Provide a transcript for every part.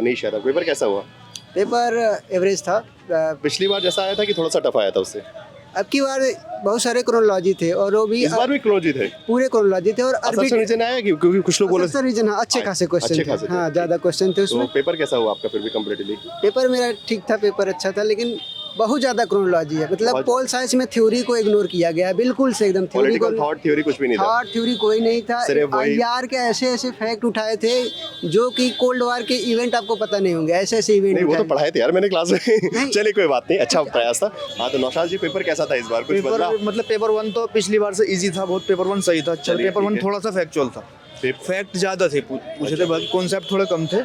Manish Yadav. Paper कैसा हुआ? Paper average था। पिछली बार जैसा आया था कि थोड़ा सा टफ आया था उससे? अब की बार बहुत सारे क्रोनोलॉजी थे और वो भी इस बार भी क्लोज थे, पूरे क्रोनोलॉजी थे और अरबी रीजन आया क्योंकि कुछ लोग बोले रीजन अच्छे खासे क्वेश्चन थे। हाँ, ज्यादा क्वेश्चन थे तो उसमें। पेपर कैसा हुआ आपका फिर भी कंपैरेटिवली? पेपर मेरा ठीक था, पेपर अच्छा था, लेकिन बहुत ज्यादा क्रोनोलॉजी है। मतलब पोल साइंस में थ्योरी को इग्नोर किया गया है, बिल्कुल से एकदम। थ्योरी को, थॉट थ्योरी कुछ भी नहीं था। थॉट थ्योरी कोई नहीं था। आईआर के ऐसे ऐसे फैक्ट उठाए थे जो कि कोल्ड वार के इवेंट आपको पता नहीं होंगे, ऐसे ऐसे इवेंट। नहीं, वो तो पढ़ाए थे यार मैंने क्लास में। चलिए कोई बात नहीं, अच्छा प्रयास था। हाँ, तो नौशाद जी पेपर कैसा था इस बार? कुछ बदला? मतलब पेपर 1 तो पिछली बार से इजी था बहुत। पेपर 1 सही था। चल पेपर 1 थोड़ा सा फैक्चुअल था, फैक्ट ज्यादा थे पूछे थे, बाकी कॉन्सेप्ट थोड़े कम थे।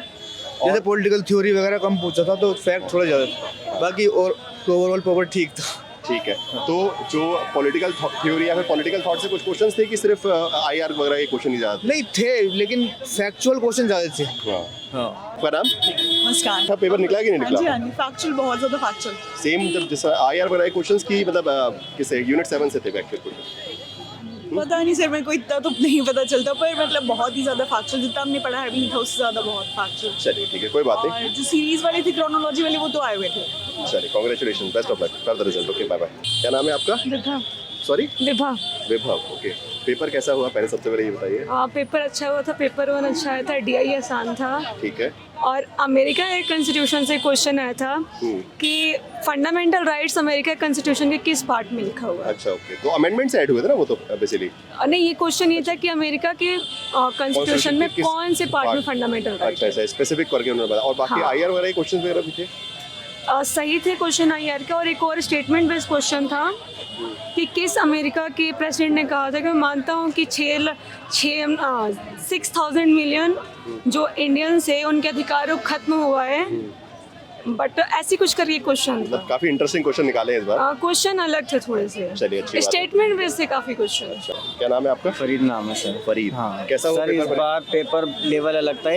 जैसे पॉलिटिकल थ्योरी वगैरह कम पूछा था तो फैक्ट थोड़ा ज्यादा था, बाकी और ओवरऑल पेपर ठीक था। ठीक है, तो जो पॉलिटिकल थ्योरी या फिर पॉलिटिकल थॉट से कुछ क्वेश्चंस थे कि सिर्फ आईआर वगैरह के क्वेश्चन ही ज्यादा थे? नहीं थे, लेकिन फैक्चुअल क्वेश्चन ज्यादा थे। हाँ। आपका नाम? नमस्कार। था पेपर निकला कि नहीं निकला? हाँ जी, फैक्चुअल, बहुत ज्यादा फैक्चुअल। सेम जब जैसा आईआर वगैरह के क्वेश्चंस की मतलब किसे यूनिट 7 से थे फैक्चुअल क्वेश्चन? पता नहीं सर, मेरे को इतना तो नहीं पता चलता, पर मतलब बहुत ही ज्यादा फैक्चुअल, जितना हमने पढ़ा है अभी था उससे ज्यादा बहुत फैक्चुअल। चलिए ठीक है, कोई बात नहीं। और जो सीरीज वाले थे क्रोनोलॉजी वाले, वो तो आए हुए थे। चलिए, congratulation, best of luck for the result. Okay, bye bye. क्या नाम है आपका? Vibha. Sorry, Vibha. Vibhav. Okay, paper कैसा हुआ पहले सबसे पहले ये बताइए। पेपर अच्छा हुआ था, पेपर 1 अच्छा आया था, डीआई आसान था। ठीक है। और अमेरिका के कॉन्स्टिट्यूशन से क्वेश्चन आया था कि फंडामेंटल राइट्स अमेरिका कॉन्स्टिट्यूशन के किस पार्ट में लिखा हुआ है। अच्छा, ओके, तो अमेंडमेंट्स ऐड हुए थे ना वो तो बेसिकली? नहीं, ये क्वेश्चन ये था कि अमेरिका के कॉन्स्टिट्यूशन में कौन से पार्ट में फंडामेंटल राइट। अच्छा, स्पेसिफिक करके उन्होंने बताया। और बाकी आईआर वगैरह के क्वेश्चंस वगैरह भी थे? सही थे क्वेश्चन आईआर का। और एक और स्टेटमेंट बेस्ड क्वेश्चन था कि किस अमेरिका के प्रेसिडेंट ने कहा था कि मैं मानता हूँ कि 6,000 मिलियन जो इंडियंस है उनके अधिकार खत्म हुआ है, बट ऐसी कुछ करके क्वेश्चन था। मतलब काफी इंटरेस्टिंग क्वेश्चन निकाले इस बार। क्वेश्चन अलग थे थोड़े से। चलिए, अच्छी बात है। स्टेटमेंट बेस्ड से काफी क्वेश्चन। क्या नाम है आपका? फरीद नाम है सर। फरीद। हाँ। कैसा हुआ सर इस पेपर? बार पेपर लेवल अलग था,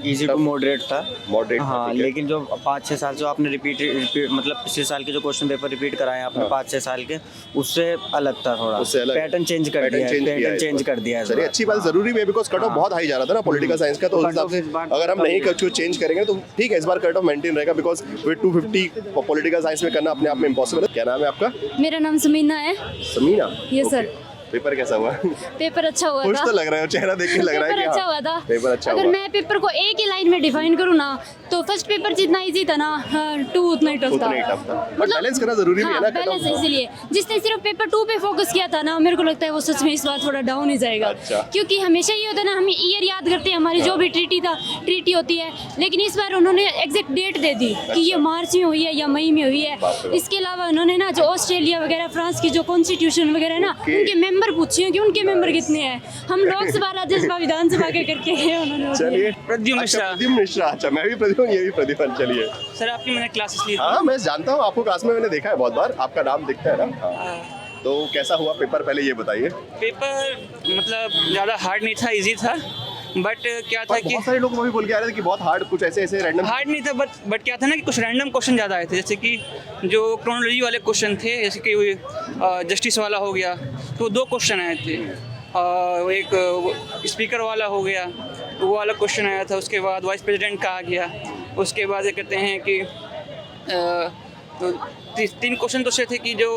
इजी टू मॉडरेट था। मॉडरेट। हाँ, लेकिन जो 5-6 साल जो आपने रिपीट मतलब पिछले साल के जो क्वेश्चन पेपर रिपीट कराए आपने 5-6 साल के, उससे अलग था थोड़ा। उससे अलग पैटर्न चेंज कर दिया है, पैटर्न चेंज कर दिया है। चलिए, अच्छी बात, जरूरी भी है बिकॉज कट ऑफ बहुत हाई जा रहा था ना पॉलिटिकल साइंस का, तो उस हिसाब से अगर हम नहीं कुछ चेंज करेंगे तो ठीक है, इस बार कट ऑफ मेंटेन रहेगा बिकॉज विद 250 पॉलिटिकल साइंस में करना अपने आप में इम्पॉसिबल है। क्या नाम है आपका? मेरा नाम समीना है। समीना? ये सर। पेपर कैसा हुआ? पेपर अच्छा हुआ खुश था। तो लग रहा है, चेहरा देख के लग रहा है कि पेपर अच्छा हुआ था। पेपर अच्छा अगर हुआ। मैं पेपर को एक ही लाइन में डिफाइन करूँ ना, तो फर्स्ट पेपर जितना इजी था ना, 2 उतना ही टफ था। उतना ही टफ था, बट बैलेंस करना जरूरी भी है ना। बैलेंस है, इसलिए जिसने सिर्फ पेपर 2 पे फोकस किया था ना, मेरे को लगता है वो सच में इस बार थोड़ा डाउन ही जाएगा। अच्छा। क्योंकि हमेशा ये होता है ना, हम ईयर याद करते हैं, हमारी जो भी ट्रीटी होती है, लेकिन इस बार उन्होंने एग्जैक्ट डेट दे दी कि ये मार्च में हुई है या मई में हुई है। इसके अलावा उन्होंने ना जो ऑस्ट्रेलिया वगैरह, फ्रांस की जो कॉन्स्टिट्यूशन वगैरह है ना, उनके मेंबर पूछे कि उनके मेंबर कितने हैं। हम लोकसभा, राज्यसभा, विधानसभा के करके हैं उन्होंने। चलिए, प्रद्युम्न अच्छा, मिश्रा। प्रद्युम्न मिश्रा। अच्छा, मैं भी प्रद्युम्न, ये भी प्रद्युम्न। चलिए सर, आपकी मैंने क्लासेस ली। हाँ, मैं जानता हूँ आपको, क्लास में मैंने देखा है बहुत बार, आपका नाम दिखता है ना। हाँ। तो कैसा हुआ पेपर पहले ये बताइए। पेपर मतलब ज़्यादा हार्ड नहीं था, इजी था, बट क्या था कि बहुत सारे लोग वो भी बोल के आ रहे थे कि बहुत हार्ड, कुछ ऐसे ऐसे रैंडम। हार्ड नहीं था, बट क्या था ना कि कुछ रैंडम क्वेश्चन ज़्यादा आए थे, जैसे कि जो क्रोनोलॉजी वाले क्वेश्चन थे, जैसे कि जस्टिस वाला हो गया, तो 2 क्वेश्चन आए थे। एक स्पीकर वाला हो गया, वो वाला क्वेश्चन आया था। उसके बाद वाइस प्रेसिडेंट का आ गया। उसके बाद ये कहते हैं कि तो 3 क्वेश्चन तो से थे कि जो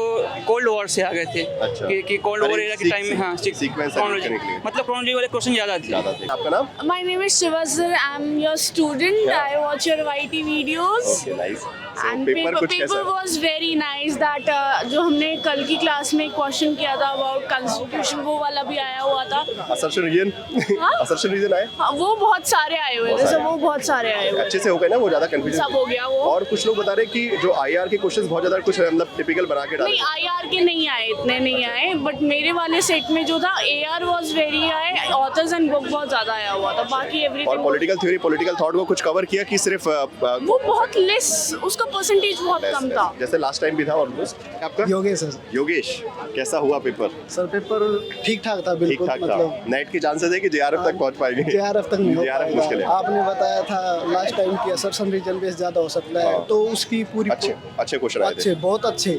कोल्ड वॉर से आ गए थे। अच्छा। कि कोल्ड वॉर एरा के टाइम में, हाँ, सीक्वेंस मतलब क्रोनोलॉजी वाले क्वेश्चन ज़्यादा थे। आपका नाम? My name is Shiva sir. I'm your student. Yeah. I watch your YT videos. Okay, nice. So, And paper paper, कुछ कैसा paper है? was very nice. That जो हमने कल की क्लास में क्वेश्चन किया था about constitution, वो वाला भी आया हुआ था। Assertion reason? हाँ? असर्शन रीजन आए? हाँ, वो बहुत सारे आए हुए थे, सब वो बहुत सारे आए हुए अच्छे से हो गए ना, वो ज्यादा कंफ्यूजन सब हो गया वो। और कुछ लोग बता रहे कि जो आईआर के क्वेश्चंस बहुत ज्यादा कुछ मतलब टिपिकल बना के डाले। नहीं, IR के नहीं आए, इतने नहीं आए, बट मेरे वाले सेट में जो था AR was very high, authors and book बहुत ज्यादा आया हुआ था, बाकी और everything political theory, political thought को कुछ कवर किया कि सिर्फ वो बहुत लेस, उसका परसेंटेज बहुत कम था। जैसे लास्ट टाइम भी था ऑलमोस्ट। आपका? योगेश सर। योगेश, कैसा हुआ पेपर? सर पेपर ठीक ठाक था, ठीक बिल्कुल। ठाक था। मतलब नेट की चांसेस है कि JRF तक पहुंच पाएंगे? JRF तक नहीं हो JRF मुश्किल है। पाएगा। आपने बताया था लास्ट टाइम की असर्शन रीजन बेस ज्यादा हो सकता है, हाँ। तो उसकी पूरी अच्छे क्वेश्चन आए थे। अच्छे, बहुत अच्छे।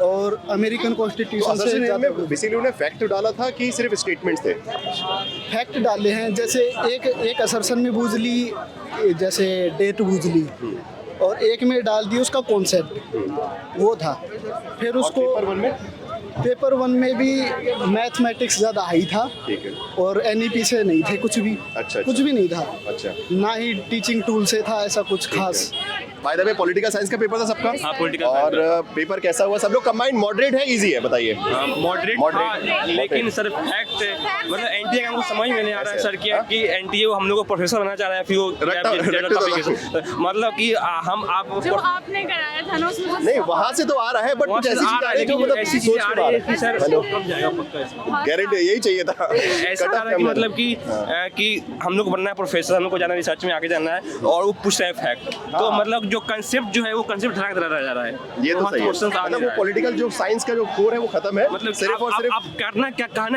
और अमेरिकन कॉन्स्टिट्यूशन से ज़्यादा बेसिकली उन्हें फैक्ट डाला था कि सिर्फ स्टेटमेंट्स थे? फैक्ट डाले हैं, जैसे एक असर्शन में बूझ ली, जैसे डेट बूझ ली, और एक में डाल दी उसका कॉन्सेप्ट, वो था। फिर उसको पेपर वन में भी मैथमेटिक्स ज़्यादा हाई था, ठीक है, और एनईपी से नहीं थे कुछ भी। अच्छा, कुछ भी नहीं था। अच्छा, ना ही टीचिंग टूल से था ऐसा कुछ खास। By the way political science का पेपर था सबका? हाँ, पॉलिटिकल। और पेपर कैसा हुआ? सब लोग कंबाइंड मॉडरेट है, इजी है? बताइए। मॉडरेट, लेकिन सर फैक्ट मतलब एनटीए का हमको समझ में नहीं आ रहा है सर कि एनटीए हम लोग को प्रोफेसर बनाना चाह रहा है, फिर वो मतलब कि हम आप जो आपने कराया था ना उसमें नहीं, वहाँ से तो आ रहा है, बट कुछ ऐसी चीज आ रही है जो मतलब ऐसी चीजें आ रही है कि सर कब जाएगा पक्का, गारंटी यही चाहिए था। ऐसा आ रहा है कि मतलब कि हम लोग बनना है प्रोफेसर, हम लोग को जाना रिसर्च में आगे जाना है, और वो पूछ रहे हैं फैक्ट, तो मतलब जो कंसेप्ट जो है वो कंसेप्ट ढला के रह जा रहा है। ये तो सही है, मतलब वो पॉलिटिकल जो साइंस का जो कोर है वो खत्म है, मतलब सिर्फ और सिर्फ आप कहना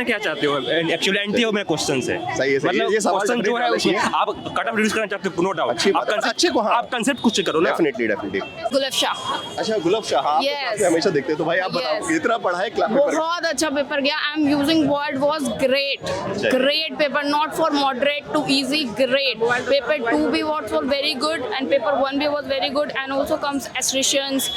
क्या चाहते हो एक्चुअली एनटीए में क्वेश्चन है। सही है, मतलब ये सवाल क्वेश्चन जो है उसमें आप कट ऑफ रिड्यूस करना चाहते हो, नो डाउट। अच्छी बात है, अच्छे को हाँ, आप कंसेप्ट कुछ करो ना। डेफिनेटली। गुलाब शाह। अच्छा, गुलाब शाह, आप Yes. हमेशा देखते हैं, तो भाई आप बताओ इतना पढ़ा है क्लास पेपर? बहुत अच्छा पेपर गया। I am using word was great paper, not for moderate to easy, great paper 2 भी was very good and paper 1 भी was very good and also comes assertions,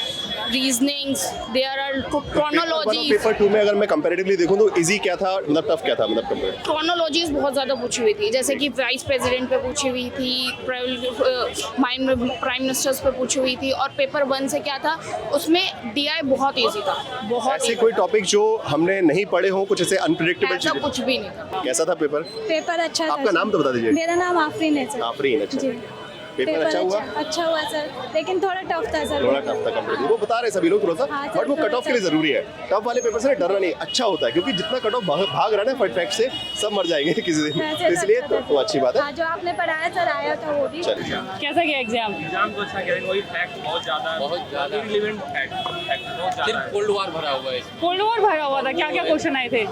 reasonings, there are chronologies. Paper 2 में अगर मैं comparatively देखूं तो easy क्या था, मतलब टफ क्या था, मतलब कंपेयर? क्रोनोलॉजीज बहुत ज़्यादा पूछी हुई थी, जैसे कि वाइस प्रेसिडेंट पे पूछी हुई थी, प्राइम मिनिस्टर्स पे पूछी हुई थी, और पेपर 1 से क्या था उसमें डीआई बहुत इजी था, बहुत ऐसे कोई टॉपिक जो हमने नहीं पढ़े हो, कुछ ऐसे अनप्रेडिक्टेबल ऐसा कुछ भी नहीं था। कैसा था पेपर? पेपर अच्छा था। आपका नाम तो बता दीजिए। मेरा नाम आफरीन है सर। आफरीन, अच्छा। जी। पेपर अच्छा हुआ? अच्छा हुआ सर, लेकिन थोड़ा टफ था सर। थोड़ा टफ था कंप्लीट, वो बता रहे सभी लोग थोड़ा सा, हाँ, बट वो कट ऑफ के लिए जरूरी है। टफ वाले पेपर से डरना नहीं, अच्छा होता है, क्योंकि जितना कट ऑफ भाग रहा है ना फैक्ट से, सब मर जाएंगे किसी दिन, तो इसलिए तो अच्छी बात है। हाँ, जो आपने पढ़ाया सर आया था वो भी। चलिए, कैसा गया एग्जाम? एग्जाम तो अच्छा गया, वही फैक्ट बहुत ज्यादा रिलेवेंट फैक्ट, सिर्फ कोल्ड वॉर भरा हुआ है। कोल्ड वॉर भरा हुआ था, क्या क्या क्वेश्चन आए थे?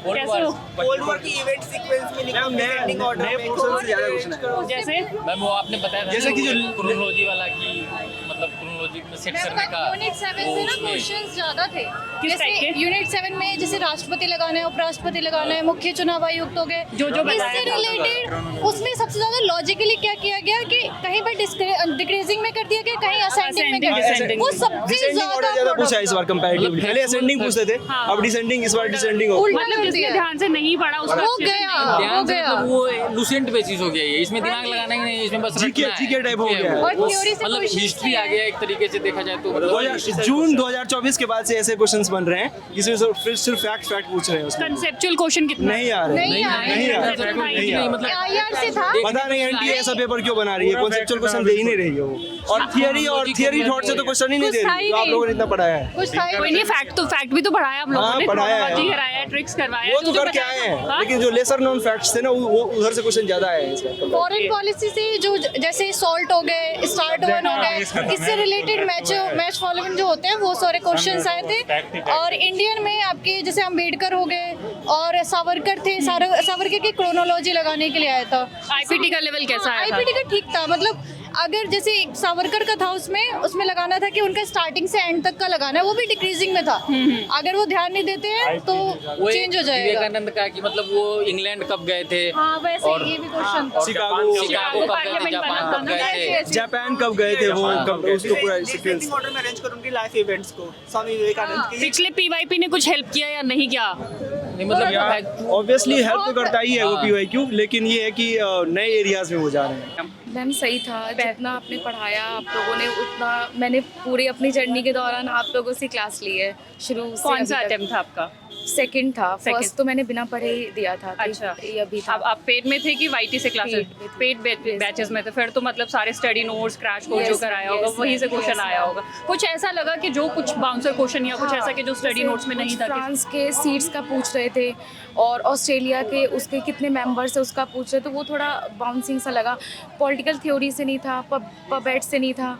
कैसे हो? कोल्ड वॉर की इवेंट सीक्वेंस में लिखा डिसेंडिंग ऑर्डर में पोर्शन से ज़्यादा क्वेश्चन है। जैसे मैम वो आपने बताया था जैसे कि जो क्रोनोलॉजी वाला की मतलब क्रोनोलॉजी में सेट करने का यूनिट 7 में ना क्वेश्चंस ज्यादा थे। किस टाइप के? यूनिट 7 में जैसे राष्ट्रपति लगाना है, उपराष्ट्रपति लगाना है, मुख्य चुनाव आयुक्त हो गए, जो इससे रिलेटेड उसमें सबसे ज्यादा लॉजिकली क्या किया गया कि कहीं पर डिक्रीजिंग में कर दिया गया, कहीं असेंडिंग में कर दिया गया। वो सबसे ज्यादा पूछा इस बार कंपैरेटिवली, पहले असेंडिंग पूछते थे, अब डिसेंडिंग, इस बार डिसेंडिंग हो गया। मतलब जिसने ध्यान से नहीं पढ़ा उसको हो अच्छे से गया, नहीं- हो ध्यान से गया। मतलब वो लूसेंट बेसिस हो गया, ये इसमें दिमाग लगाना ही नहीं, इसमें बस रटना है। जीके टाइप हो गया है। और थ्योरी से मतलब क्वेश्चन हिस्ट्री आ गया एक तरीके से देखा जाए तो। जून 2024 के बाद से ऐसे क्वेश्चंस बन रहे हैं जिसमें फिर सिर्फ फैक्ट पूछ रहे हैं उसमें। कंसेप्चुअल क्वेश्चन कितना? नहीं आ रहे, नहीं आ रहे। नहीं आ रहे। मतलब आईआर से था। पता नहीं एनटीए ऐसा पेपर क्यों बना रही है, कॉन्सेप्चुअल क्वेश्चन दे ही नहीं रही है वो, और थियरी थॉट से तो क्वेश्चन ही नहीं दे रही, जो आप लोगों ने इतना पढ़ाया है। कुछ था ही कोई नहीं, फैक्ट भी तो पढ़ाया हम लोगों हाँ, ने, पढ़ाया है। क्रोनोलॉजी कराया, ट्रिक्स करवाया, वो तो जो करके बताया आए हैं, हाँ? लेकिन जो लेसर नोन फैक्ट्स थे ना वो उधर से क्वेश्चन ज्यादा आए हैं इसमें। फॉरेन पॉलिसी से जो जैसे सॉल्ट हो गए, स्टार्ट वन हो गए, इससे रिलेटेड मैच फॉलोइंग जो होते हैं वो सारे क्वेश्चंस आए थे। और इंडियन में आपके जैसे अम्बेडकर हो गए और सावरकर थे, सावरकर की क्रोनोलॉजी लगाने के लिए आया था। आईपीटी का लेवल कैसा आया था? आईपीटी का ठीक था, मतलब अगर जैसे सावरकर का था उसमें लगाना था कि उनका स्टार्टिंग से एंड तक का लगाना है, वो भी डिक्रीजिंग में था। अगर वो ध्यान नहीं देते हैं तो चेंज हो जाएगा। विवेकानंद का कि मतलब वो इंग्लैंड कब गए थे, हाँ वैसे ये भी क्वेश्चन था। शिकागो कब गए थे, जापान कब गए थे, जापान कब गए थे, वो कब, उसको पूरा सीक्वेंस। ऑर्डर में अरेंज करूंगी लाइफ इवेंट्स को स्वामी विवेकानंद के। पिछले पीवाईपी ने कुछ हेल्प किया या नहीं किया? नहीं मतलब ऑब्वियसली हेल्प तो करता ही है वो पीवाईक्यू, लेकिन ये है कि नए एरियाज में वो जा रहे हैं। मैम सही था, जितना आपने पढ़ाया आप लोगों ने उतना मैंने पूरी अपनी जर्नी के दौरान आप लोगों से क्लास ली है शुरू से। कौन सा अटेम्प्ट था आपका? सेकंड था, फर्स्ट तो मैंने बिना पढ़े ही दिया था। अच्छा, ये अभी था। अब आप पेड में थे कि वाईटी से क्लासेस? पेड बैचेस में थे, फिर तो मतलब सारे स्टडी नोट्स, क्रैश कोर्स जो कराया होगा वहीं से क्वेश्चन आया होगा। कुछ ऐसा लगा कि जो कुछ बाउंसर क्वेश्चन या कुछ ऐसा कि जो स्टडी नोट्स में नहीं था? फ्रांस के सीट्स का पूछ रहे थे और ऑस्ट्रेलिया के उसके कितने मेंबर्स है उसका पूछ रहे, तो वो थोड़ा बाउंसिंग सा लगा। पॉलिटिकल थ्योरी से नहीं था, पबेट से नहीं था,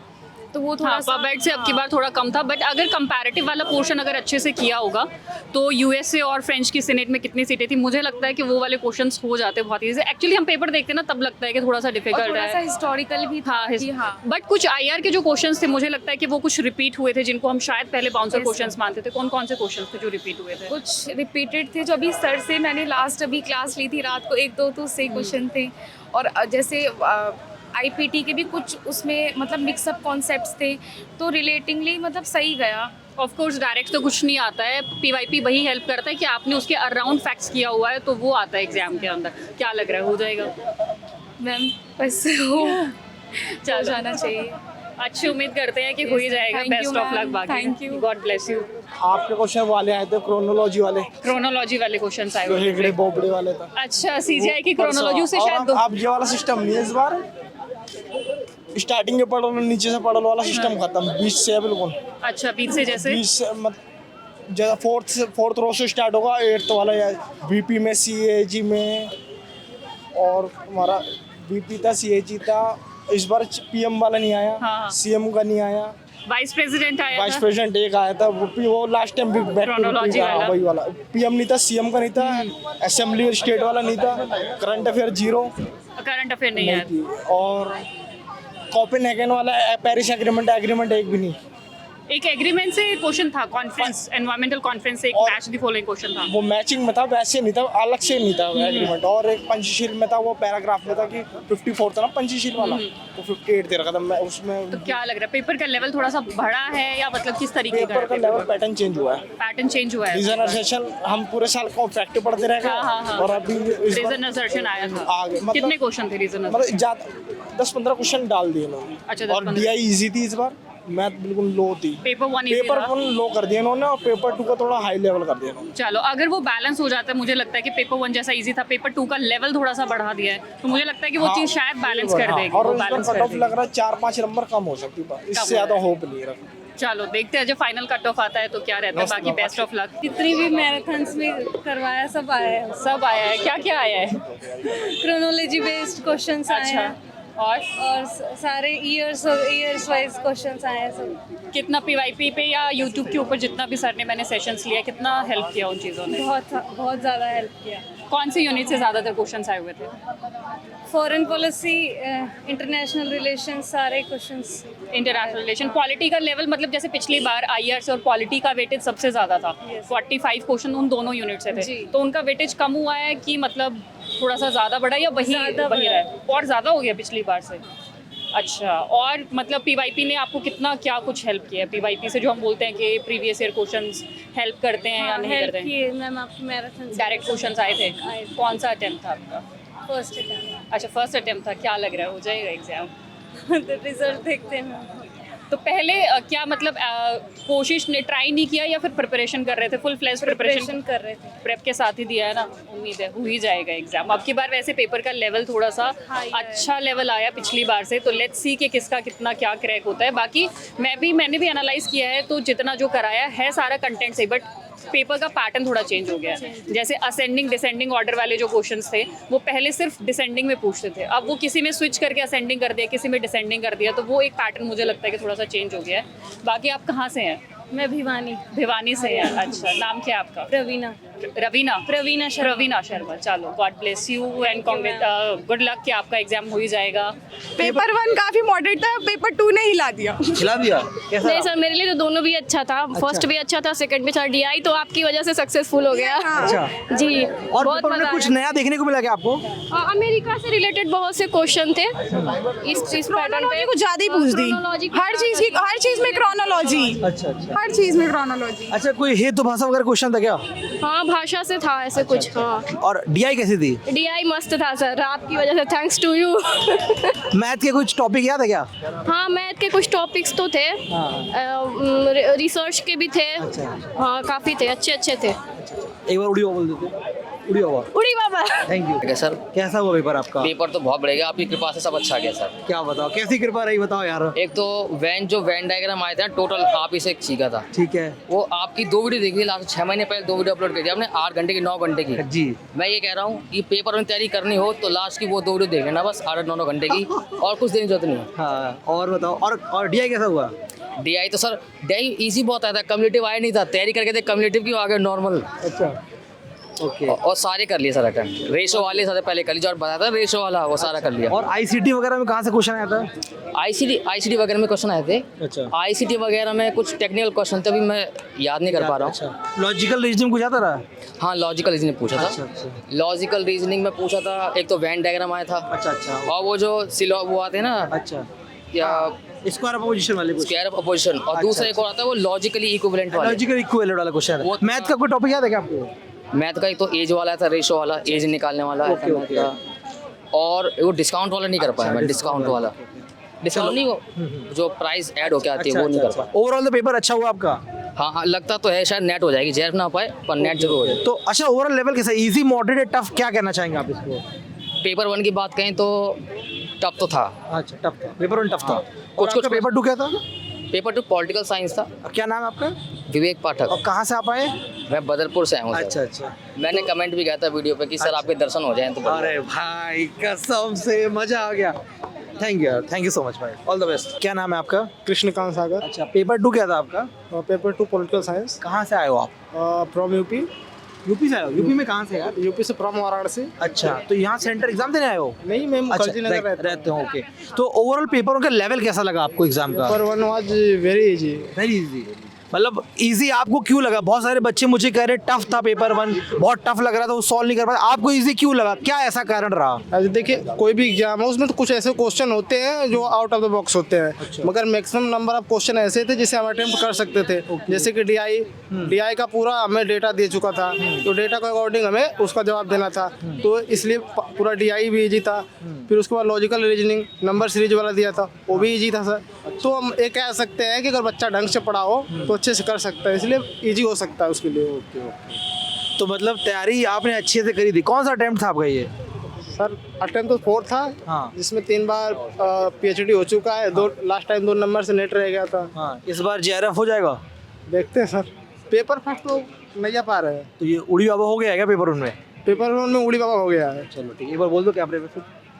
तो वो थोड़ा पबेट से अब की बार थोड़ा कम था। बट अगर कंपैरेटिव वाला पोर्शन अगर अच्छे से किया होगा तो यूएसए और फ्रेंच की सीनेट में कितनी सीटें थी, मुझे लगता है कि वो वाले क्वेश्चंस हो जाते बहुत ईजी। एक्चुअली हम पेपर देखते हैं ना तब लगता है कि थोड़ा सा डिफिकल्ट है, हिस्टोरिकल भी था। हाँ, बट कुछ आईआर के जो क्वेश्चंस थे मुझे लगता है कि वो कुछ रिपीट हुए थे जिनको हम शायद पहले बाउंसर क्वेश्चंस मानते थे। कौन कौन से क्वेश्चंस थे जो रिपीट हुए थे? कुछ रिपीटेड थे जो अभी सर से मैंने लास्ट अभी क्लास ली थी रात को, 1-2 तो उससे क्वेश्चन थे। और जैसे आईपीटी के भी कुछ उसमें मतलब मिक्सअप कॉन्सेप्ट्स थे, तो रिलेटिंगली मतलब सही गया। ऑफ कोर्स डायरेक्ट तो कुछ नहीं आता है, पीवाईपी वही हेल्प करता है कि आपने उसके अराउंड फैक्ट्स किया हुआ है तो वो आता है एग्जाम के अंदर। क्या लग रहा है हो जाएगा मैम? बस हो चल जाना चाहिए। अच्छी उम्मीद करते हैं कि हो ही जाएगा। बेस्ट ऑफ लक बाकी। Thank you, God bless you. आपके क्वेश्चन वाले आए थे क्रोनोलॉजी वाले क्वेश्चंस आए जो हुए हेगड़े थे। बोबड़े वाले था। अच्छा, सीजीआई की क्रोनोलॉजी से शायद अब ये वाला सिस्टम नहीं है इस बार, स्टार्टिंग में पढ़ो नीचे से पढ़ो वाला सिस्टम खत्म, बीच से है बिल्कुल। अच्छा, बीच से जैसे बीच से जैसा फोर्थ रो से स्टार्ट होगा, 8th वाला या बीपी में, सीएजी में, और हमारा बीपी था, सीएजी था। इस बार पीएम वाला नहीं आया। हाँ। सीएम का नहीं आया। वाइस प्रेसिडेंट आया वाइस प्रेसिडेंट एक आया था, वो लास्ट टाइम क्रोनोलॉजी वाला। वही वाला। पीएम नहीं था, सीएम का नहीं था, असेंबली और स्टेट वाला नहीं था, करंट अफेयर 0, करंट अफेयर नहीं है। और कोपेनहेगन वाला पेरिस एग्रीमेंट एक भी नहीं। एक एग्रीमेंट से क्वेश्चन था, कॉन्फ्रेंस एनवायरमेंटल कॉन्फ्रेंस से एक मैच द फॉलोइंग क्वेश्चन था। वो मैचिंग में था, वैसे नहीं था, अलग से नहीं था एग्रीमेंट। और एक पंचशील में था, वो पैराग्राफ में था कि 54 था ना पंचशील वाला, वो 58 दे रखा था मैं उसमें। तो क्या लग रहा है पेपर का लेवल थोड़ा सा बढ़ा है या मतलब किस तरीके का? पेपर का लेवल पैटर्न चेंज हुआ है। पैटर्न चेंज हुआ है। रीजनरेशन हम पूरे साल कॉन्ट्रैक्ट पढ़ते रह गए। हाँ। और अभी रीजनरेशन आया था आगे कितने क्वेश्चन थे रीजनरेशन? मतलब ज्यादा 10-15 क्वेश्चन डाल दिए उन्होंने। अच्छा, और डीआई इजी थी इस बार, मैथ बिल्कुल लो थी। पेपर 1 लो कर दिया इन्होंने, और पेपर 2 का थोड़ा हाई लेवल कर दिया इन्होंने। चलो, अगर वो बैलेंस हो जाता है, मुझे लगता है कि पेपर 1 जैसा इजी था, पेपर 2 का लेवल थोड़ा सा बढ़ा दिया है, तो मुझे लगता है कि वो चीज शायद बैलेंस कर देगी। और कट ऑफ लग रहा है 4-5 नंबर कम हो सकती है, इससे ज्यादा होप नहीं रखा। चलो देखते हैं जब फाइनल कट ऑफ आता है तो क्या रहता है। बाकी बेस्ट ऑफ लक। जितनी भी मैराथन्स में करवाया सब आया है। सब आया है। क्या क्या आया है? क्रोनोलॉजी बेस्ड क्वेश्चंस आए हैं और सारे ईयर्स वाइज क्वेश्चंस आए हैं सब। कितना पीवाईपी पे या यूट्यूब के ऊपर जितना भी सर ने मैंने सेशंस लिया, कितना हेल्प किया उन चीज़ों ने? बहुत ज़्यादा हेल्प किया। कौन सी यूनिट से ज़्यादातर क्वेश्चंस आए हुए थे? फॉरेन पॉलिसी, इंटरनेशनल रिलेशन, सारे क्वेश्चंस। इंटरनेशनल रिलेशन, पॉलिटी का लेवल मतलब जैसे पिछली बार आईआर और पॉलिटी का वेटेज सबसे ज़्यादा था। 45 क्वेश्चन उन दोनों यूनिट से थे, तो उनका वेटेज कम हुआ है कि मतलब थोड़ा सा ज़्यादा बढ़ा या वही रहा है? और ज़्यादा हो गया पिछली बार से। अच्छा, और मतलब पीवाईपी ने आपको कितना क्या कुछ हेल्प किया? पीवाईपी से जो हम बोलते हैं कि प्रीवियस ईयर क्वेश्चंस हेल्प करते हैं या नहीं करते हैं? मैम आपकी मैराथन डायरेक्ट क्वेश्चंस आए थे? कौन सा अटेम्प्ट था आपका? First attempt. अच्छा, फर्स्ट अटेम्प्ट था। क्या लग रहा है हो जाएगा एग्जाम? तो रिजल्ट देखते हैं। तो पहले क्या मतलब कोशिश ने ट्राई नहीं किया या फिर प्रिपरेशन कर रहे थे? फुल फ्लैश प्रिपरेशन कर रहे थे। प्रेप के साथ ही दिया है ना? उम्मीद है हो ही जाएगा एग्जाम। अब की बार वैसे पेपर का लेवल थोड़ा सा अच्छा लेवल आया पिछली बार से, तो लेट्स सी कि किसका कितना क्या क्रैक होता है। बाकी मैंने भी एनालाइज किया है, तो जितना जो कराया है सारा कंटेंट सही, बट पेपर का पैटर्न थोड़ा चेंज हो गया है। जैसे असेंडिंग डिसेंडिंग ऑर्डर वाले जो क्वेश्चंस थे वो पहले सिर्फ डिसेंडिंग में पूछते थे, अब वो किसी में स्विच करके असेंडिंग कर दिया, किसी में डिसेंडिंग कर दिया, तो वो एक पैटर्न मुझे लगता है कि थोड़ा सा चेंज हो गया है। बाकी आप कहाँ से हैं? मैं भिवानी से हैं। अच्छा, नाम क्या है आपका? प्रवीणा शर्मा। चलो, God bless you and good luck कि आपका एग्जाम हो ही जाएगा। पेपर 1 काफी मॉडरेट था, पेपर 2 ने हिला दिया। नहीं सर, मेरे लिए तो दोनों भी अच्छा था। फर्स्ट भी अच्छा था, सेकंड भी था। डीआई तो आपकी वजह से सक्सेसफुल हो गया। अच्छा जी, और बहुत पेपर में कुछ नया देखने को मिला क्या आपको? अमेरिका से रिलेटेड बहुत से क्वेश्चन थे इस पैटर्न पे। कुछ ज्यादा ही पूछ दी, हर चीज में क्रोनोलॉजी। अच्छा, हर चीज में क्रोनोलॉजी। अच्छा, कोई हेतु भाषा वगैरह क्वेश्चन था क्या? हाँ, भाषा से था ऐसे कुछ। हाँ, और डीआई कैसी थी? डीआई मस्त था सर, आपकी वजह से, थैंक्स टू यू। मैथ के कुछ टॉपिक याद है क्या? हाँ, मैथ के कुछ टॉपिक्स तो थे, रिसर्च के भी थे। हाँ, काफी थे, अच्छे थे। एक बार उड़ी बोल देते। उड़ी बाबा। उड़ी बाबा। Thank you sir. कैसा हुआ पेपर आपका? पेपर तो बहुत बढ़िया, आपकी कृपा से सब अच्छा गया सर। क्या बताओ, कैसी कृपा रही बताओ यार। एक तो वैन डायग्राम आया था टोटल, आप इसे सीखा था। ठीक है। वो आपकी 2 वीडियो देखी थी लास्ट 6 महीने पहले, 2 वीडियो अपलोड की थी आपने 8 घंटे की 9 घंटे की जी। मैं ये कह रहा हूँ कि पेपर में तैयारी करनी हो तो लास्ट की वो 2 वीडियो देख लेना बस 8-9 घंटे की, और कुछ देने की जरूरत नहीं है। हाँ और बताओ, और DI कैसा हुआ? DI तो सर DI इजी बहुत आया था, कम्युनिटिव आया नहीं था, तैयारी करके थे कम्युनिटिव क्यों आ गया नॉर्मल। अच्छा ओके। और सारे कर लिए सर अटेम्प्ट, रेशो वाले सारे पहले कर लिए, जो और बताया था रेशो वाला वो सारा कर लिया। और ICT वगैरह में कहाँ से क्वेश्चन आया था? ICT वगैरह में क्वेश्चन आए थे। अच्छा। ICT वगैरह में कुछ टेक्निकल क्वेश्चन थे, अभी मैं याद नहीं कर पा रहा हूँ। अच्छा। लॉजिकल रीजनिंग पूछा था रहा? हाँ लॉजिकल रीजनिंग पूछा था। लॉजिकल रीजनिंग में पूछा था, एक तो वैन डायग्राम आया था। अच्छा। और वो जो वो आते हैं ना। अच्छा। या स्क्वायर ऑफ अपोजिशन वाले क्वेश्चन। स्क्वायर ऑफ अपोजिशन, और दूसरा एक और आता है वो लॉजिकली इक्विवेलेंट वाला। लॉजिकल इक्विवेलेंट वाला क्वेश्चन है। मैथ का कोई टॉपिक याद है क्या आपको? मैथ का एक तो एज वाला था, रेशो वाला, एज निकालने वाला है मैथ का। और वो डिस्काउंट वाला नहीं कर पाया मैं, डिस्काउंट वाला डिस्काउंट नहीं, वो जो प्राइस ऐड होके आती है वो नहीं कर पाया। ओवरऑल तो पेपर अच्छा हुआ आपका? हाँ लगता तो है शायद नेट हो जाएगी, जेआरएफ ना हो पाए पर नेट जरूर हो जाए। तो अच्छा ओवरऑल लेवल कैसा, इजी मॉडरेट टफ, क्या कहना चाहेंगे आप इसको? पेपर 1 की बात कहें तो टफ तो था। अच्छा टफ था, पेपर 1 टफ था। कुछ पेपर 2 क्या था? पेपर 2 पॉलिटिकल साइंस था। क्या नाम है आपका? विवेक पाठक। और कहाँ से आप आए? मैं बदरपुर से आया हूँ। अच्छा। मैंने कमेंट भी किया था वीडियो पे कि सर आपके दर्शन हो जाएं तो। अरे भाई कसम से मजा आ गया। थैंक यू सो मच भाई, ऑल द बेस्ट। क्या नाम है आपका? कृष्णकांत सागर। अच्छा पेपर 2 क्या था आपका? Paper 2 political science. कहाँ से आए हो आप? From UP. यूपी से आए हो? यूपी में कहाँ से यार? यूपी से फ्रॉम वाराणसी। अच्छा तो यहाँ सेंटर एग्जाम देने आए हो? नहीं मैम, मुखर्जीनगर रहते हो। ओके तो ओवरऑल पेपरों का लेवल कैसा लगा आपको एग्जाम का? Paper 1 was very easy. मतलब इजी आपको क्यों लगा? बहुत सारे बच्चे मुझे कह रहे टफ था पेपर 1, बहुत टफ लग रहा था, वो सॉल्व नहीं कर पाया, आपको इजी क्यों लगा? क्या ऐसा कारण रहा? देखिए कोई भी एग्जाम है उसमें तो कुछ ऐसे क्वेश्चन होते हैं जो आउट ऑफ द बॉक्स होते हैं। अच्छा। मगर मैक्सिमम नंबर ऑफ क्वेश्चन ऐसे थे जिसे हम अटेम्प्ट कर सकते थे। जैसे कि DI का पूरा हमें डेटा दे चुका था, तो डेटा के अकॉर्डिंग हमें उसका जवाब देना था, तो इसलिए पूरा DI भी ईजी था। फिर उसके बाद लॉजिकल रीजनिंग नंबर सीरीज वाला दिया था, वो भी ईजी था सर। तो हम ये कह सकते हैं कि अगर बच्चा ढंग से पढ़ा हो तो अच्छे से कर सकता है, इसलिए इजी हो सकता है उसके लिए। ओके। तो मतलब तैयारी आपने अच्छे से करी थी। कौन सा अटेम्प्ट था आपका ये? सर अटेम्प्ट तो 4 था। हाँ। जिसमें 3 बार PhD हो चुका है। लास्ट टाइम 2 नंबर से नेट रह गया था। हाँ। इस बार JRF हो जाएगा? देखते हैं सर, पेपर फर्स्ट तो नहीं जा पा रहे हैं। तो ये उड़ी बाबा हो गया है क्या पेपर 1 में? पेपर 1 में उड़ी बाबा हो गया है। चलो ठीक है, एक बार बोल दो क्या फिर।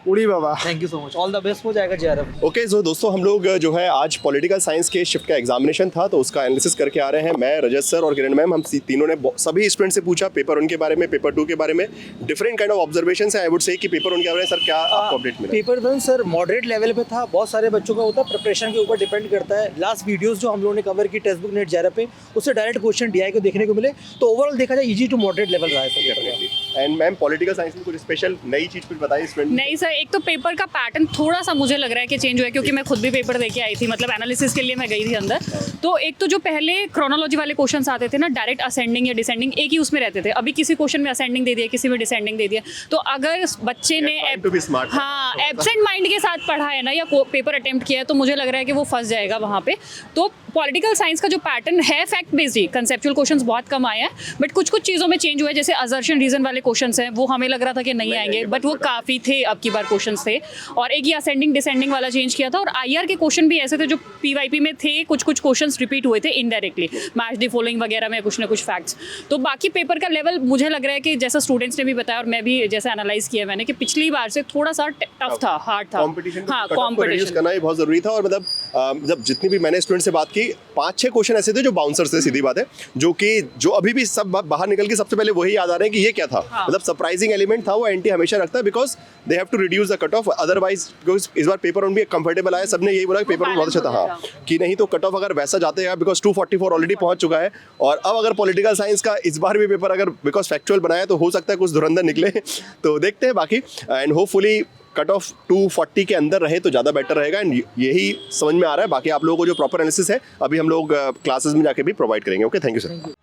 उड़ी बाबा। Thank you so much, all the best, हो जाएगा JRF। ओके सो दोस्तों हम लोग जो है आज पॉलिटिकल साइंस के शिफ्ट का एग्जामिनेशन था तो उसका एनालिसिस करके आ रहे हैं। मैं, रजत सर और किरण मैम, हम तीनों ने सभी स्टूडेंट से पूछा पेपर 1 के बारे में, पेपर 2 के बारे में, डिफरेंट काइंड ऑफ ऑब्जर्वेशन है। आई वुड से कि पेपर 1 के बारे में सर क्या आपको अपडेट मिला? पेपर 1 सर मॉडरेट लेवल पे था, बहुत सारे बच्चों का होता है, प्रिपरेशन के ऊपर डिपेंड करता है। लास्ट वीडियोस जो हम लोगों ने कवर की टेक्स्ट बुक नेट JRF पे, उससे डायरेक्ट क्वेश्चन DI को देखने को मिले, तो ओवरऑल देखा जाए इजी टू मॉडरेट लेवल रहा है sir. And ma'am political science में कुछ स्पेशल नई चीज कुछ बताइए स्टूडेंट? नहीं सर, एक तो पेपर का पैटर्न थोड़ा सा मुझे लग रहा है कि चेंज हुआ है, क्योंकि मैं खुद भी पेपर देके आई थी, मतलब एनालिसिस के लिए मैं गई थी अंदर। तो एक तो जो पहले क्रोनोलॉजी वाले क्वेश्चंस आते थे ना, डायरेक्ट असेंडिंग या डिसेंडिंग एक ही उसमें रहते थे, अभी किसी क्वेश्चन में असेंडिंग दे दिया, किसी में डिसेंडिंग दे दिया। तो अगर बच्चे ने हाँ एब्सेंट माइंड के साथ पढ़ा है ना या पेपर अटेम्प्ट किया है, तो मुझे लग रहा है कि वो फंस जाएगा वहाँ पे। तो पॉलिटिकल साइंस का जो पैटर्न है फैक्ट बेस्ड ही, कंसेप्चुअल क्वेश्चंस बहुत कम आए हैं, बट कुछ कुछ चीज़ों में चेंज हुआ है। जैसे असर्शन रीजन वाले क्वेश्चंस हैं, वो हमें लग रहा था कि नहीं आएंगे, बट वो काफ़ी थे, अब की बार क्वेश्चंस थे। और एक ही असेंडिंग डिसेंडिंग वाला चेंज किया था। और IR के क्वेश्चन भी ऐसे थे जो PYP में थे, कुछ कुछ क्वेश्चंस रिपीट हुए थे इनडायरेक्टली, मैच द फॉलोइंग वगैरह में कुछ ना कुछ फैक्ट्स। तो बाकी पेपर का लेवल मुझे लग रहा है कि जैसा स्टूडेंट्स ने भी बताया और मैं भी जैसे एनालाइज किया मैंने, कि पिछली बार से थोड़ा सा टफ था, हार्ड था। हाँ कॉम्पिटिशन करना ही बहुत जरूरी था। और मतलब जब जितनी भी मैंने स्टूडेंट से बात की, 5-6 क्वेश्चन ऐसे थे जो बाउंसर्स थे, सीधी बात है, जो अभी भी सब बाहर निकल के सबसे पहले वही याद आ रहे हैं कि ये क्या था। मतलब सरप्राइजिंग एलिमेंट था वो, एंटी हमेशा रखता है, because they have to reduce the cut off, otherwise इस बार पेपर 1 भी कंफर्टेबल आया, सबने यही बोला कि पेपर 1 बहुत अच्छा था। हाँ कि नहीं तो कट ऑफ अगर वैसा जाते हैं, बिकॉज 244 ऑलरेडी पहुंच चुका है। और अब अगर पॉलिटिकल साइंस का इस बार भी पेपर अगर बिकॉज फैक्चुअल बनाया तो हो सकता है कुछ धुरंधर निकले। तो देखते हैं बाकी, एंड होपफुली कट ऑफ 240 के अंदर रहे तो ज़्यादा बेटर रहेगा। एंड यही समझ में आ रहा है। बाकी आप लोगों को जो प्रॉपर एनालिसिस है अभी हम लोग क्लासेस में जाके भी प्रोवाइड करेंगे। Okay, thank you sir.